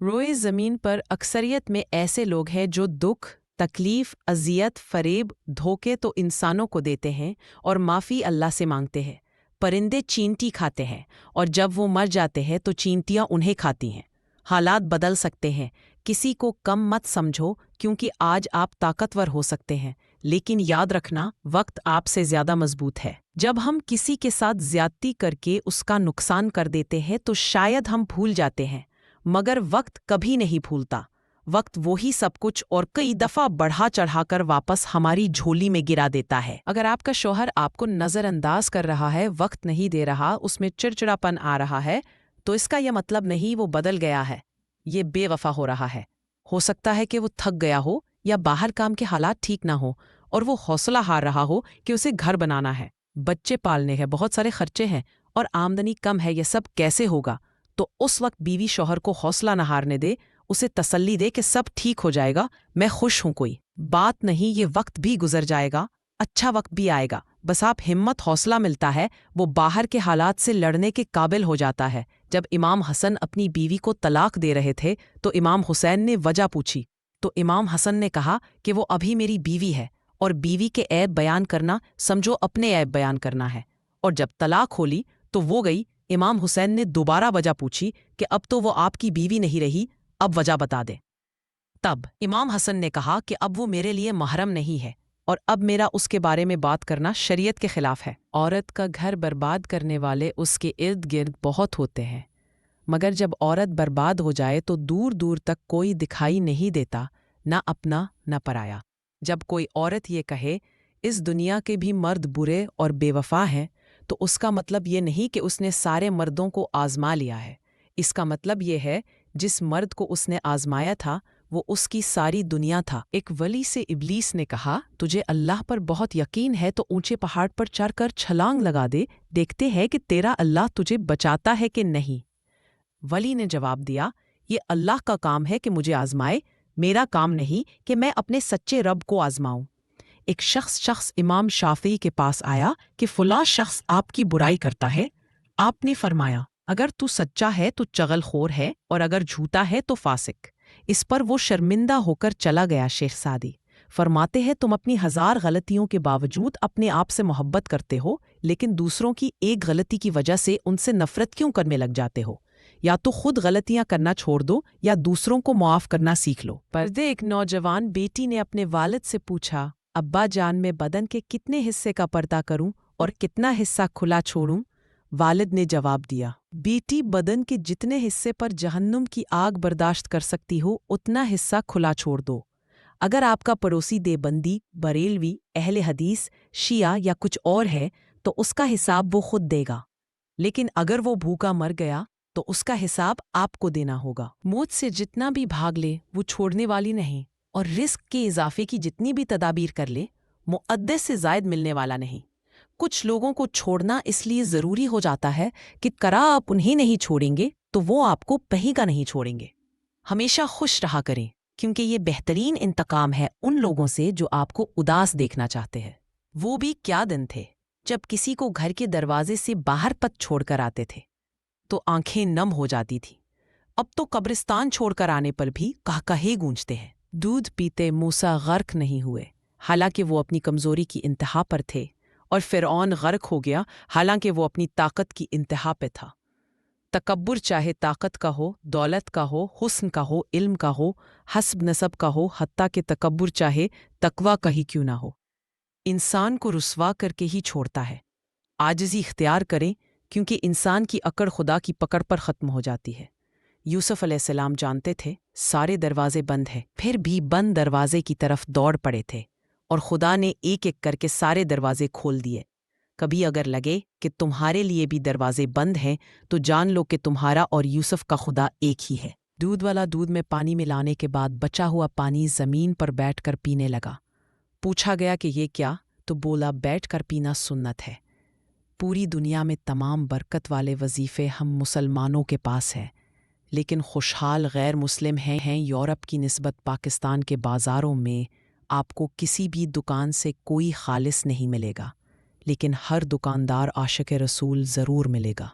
रोए ज़मीन पर अक्सरियत में ऐसे लोग हैं जो दुख, तकलीफ, अजियत, फरेब, धोखे तो इंसानों को देते हैं और माफ़ी अल्लाह से मांगते हैं। परिंदे चींटी खाते हैं और जब वो मर जाते हैं तो चींटियाँ उन्हें खाती हैं। हालात बदल सकते हैं, किसी को कम मत समझो क्योंकि आज आप ताकतवर हो सकते हैं, लेकिन याद रखना वक्त आपसे ज़्यादा मजबूत है। जब हम किसी के साथ ज्यादती करके उसका नुकसान कर देते हैं तो शायद हम भूल जाते हैं, मगर वक्त कभी नहीं भूलता। वक्त वही सब कुछ और कई दफा बढ़ा चढ़ाकर वापस हमारी झोली में गिरा देता है। अगर आपका शौहर आपको नजरअंदाज कर रहा है, वक्त नहीं दे रहा, उसमें चिड़चिड़ापन आ रहा है, तो इसका यह मतलब नहीं वो बदल गया है, ये बेवफा हो रहा है। हो सकता है कि वो थक गया हो या बाहर काम के हालात ठीक ना हो और वो हौसला हार रहा हो कि उसे घर बनाना है, बच्चे पालने हैं, बहुत सारे खर्चे हैं और आमदनी कम है। ये सब कैसे होगा? तो उस वक्त बीवी शौहर को हौसला न हारने दे, उसे तसल्ली दे कि सब ठीक हो जाएगा, मैं खुश हूं, कोई बात नहीं, ये वक्त भी गुजर जाएगा, अच्छा वक्त भी आएगा। बस आप हिम्मत, हौसला मिलता है, वो बाहर के हालात से लड़ने के काबिल हो जाता है। जब इमाम हसन अपनी बीवी को तलाक दे रहे थे तो इमाम हुसैन ने वजह पूछी तो इमाम हसन ने कहा कि वो अभी मेरी बीवी है और बीवी के ऐब बयान करना समझो अपने ऐब बयान करना है। और जब तलाक होली तो वो गई। इमाम हुसैन ने दोबारा वजह पूछी कि अब तो वो आपकी बीवी नहीं रही, अब वजह बता दे। तब इमाम हसन ने कहा कि अब वो मेरे लिए महरम नहीं है और अब मेरा उसके बारे में बात करना शरीयत के खिलाफ है। औरत का घर बर्बाद करने वाले उसके इर्द गिर्द बहुत होते हैं, मगर जब औरत बर्बाद हो जाए तो दूर दूर तक कोई दिखाई नहीं देता, ना अपना न पराया। जब कोई औरत ये कहे इस दुनिया के भी मर्द बुरे और बेवफा हैं, तो उसका मतलब ये नहीं कि उसने सारे मर्दों को आजमा लिया है। इसका मतलब ये है जिस मर्द को उसने आजमाया था वो उसकी सारी दुनिया था। एक वली से इब्लीस ने कहा, तुझे अल्लाह पर बहुत यकीन है तो ऊंचे पहाड़ पर चढ़कर छलांग लगा दे, देखते हैं कि तेरा अल्लाह तुझे बचाता है कि नहीं। वली ने जवाब दिया, ये अल्लाह का काम है कि मुझे आजमाए, मेरा काम नहीं कि मैं अपने सच्चे रब को आजमाऊं। एक शख्स इमाम शाफी के पास आया कि फुला शख्स आपकी बुराई करता है। आपने फरमाया, अगर तू सच्चा है तो चगलखोर है और अगर झूठा है तो फासिक। इस पर वो शर्मिंदा होकर चला गया। शेख सादी फरमाते हैं, तुम अपनी 1000 गलतियों के बावजूद अपने आप से मोहब्बत करते हो, लेकिन दूसरों की एक गलती की वजह से उनसे नफरत क्यों करने लग जाते हो? या तो खुद गलतियां करना छोड़ दो या दूसरों को माफ करना सीख लो। पर्दे एक नौजवान बेटी ने अपने वालिद से पूछा, अब्बा जान, मैं बदन के कितने हिस्से का पर्दा करूं और कितना हिस्सा खुला छोड़ूं? वालिद ने जवाब दिया, बेटी, बदन के जितने हिस्से पर जहन्नुम की आग बर्दाश्त कर सकती हो उतना हिस्सा खुला छोड़ दो। अगर आपका पड़ोसी देवबंदी, बरेलवी, अहले हदीस, शिया या कुछ और है तो उसका हिसाब वो खुद देगा, लेकिन अगर वो भूखा मर गया तो उसका हिसाब आपको देना होगा। मौत से जितना भी भाग ले वो छोड़ने वाली नहीं, और रिस्क के इजाफे की जितनी भी तदाबीर कर ले मुअद्दस से जायद मिलने वाला नहीं। कुछ लोगों को छोड़ना इसलिए ज़रूरी हो जाता है कि करा आप उन्हें नहीं छोड़ेंगे तो वो आपको कहीं नहीं छोड़ेंगे। हमेशा खुश रहा करें, क्योंकि ये बेहतरीन इंतकाम है उन लोगों से जो आपको उदास देखना चाहते हैं। वो भी क्या दिन थे जब किसी को घर के दरवाजे से बाहर पत छोड़कर आते थे तो आंखें नम हो जाती थी। अब तो कब्रिस्तान छोड़कर आने पर भी कहकहे गूंजते हैं। दूध पीते मूसा गर्क नहीं हुए, हालांकि वो अपनी कमजोरी की इंतहा पर थे, और फिरौन गर्क हो गया हालांकि वो अपनी ताकत की इंतहा पे था। तकब्बुर चाहे ताकत का हो, दौलत का हो, हुस्न का हो, इल्म का हो, हस्ब नसब का हो, हत्ता के तकब्बुर चाहे तकवा का ही क्यों ना हो, इंसान को रुस्वा करके ही छोड़ता है। आजिज़ी इख्तियार करें, क्योंकि इंसान की अकड़ खुदा की पकड़ पर ख़त्म हो जाती है। यूसुफ अलैहिस्सलाम जानते थे सारे दरवाजे बंद हैं, फिर भी बंद दरवाजे की तरफ दौड़ पड़े थे और खुदा ने एक एक करके सारे दरवाजे खोल दिए। कभी अगर लगे कि तुम्हारे लिए भी दरवाजे बंद हैं तो जान लो कि तुम्हारा और यूसुफ का खुदा एक ही है। दूध वाला दूध में पानी मिलाने के बाद बचा हुआ पानी ज़मीन पर बैठकर पीने लगा। पूछा गया कि ये क्या, तो बोला, बैठकर पीना सुन्नत है। पूरी दुनिया में तमाम बरकत वाले वजीफ़े हम मुसलमानों के पास हैं, लेकिन खुशहाल गैर मुस्लिम हैं यूरोप की निस्बत पाकिस्तान के बाज़ारों में आपको किसी भी दुकान से कोई खालिस नहीं मिलेगा, लेकिन हर दुकानदार आशिक़ रसूल ज़रूर मिलेगा।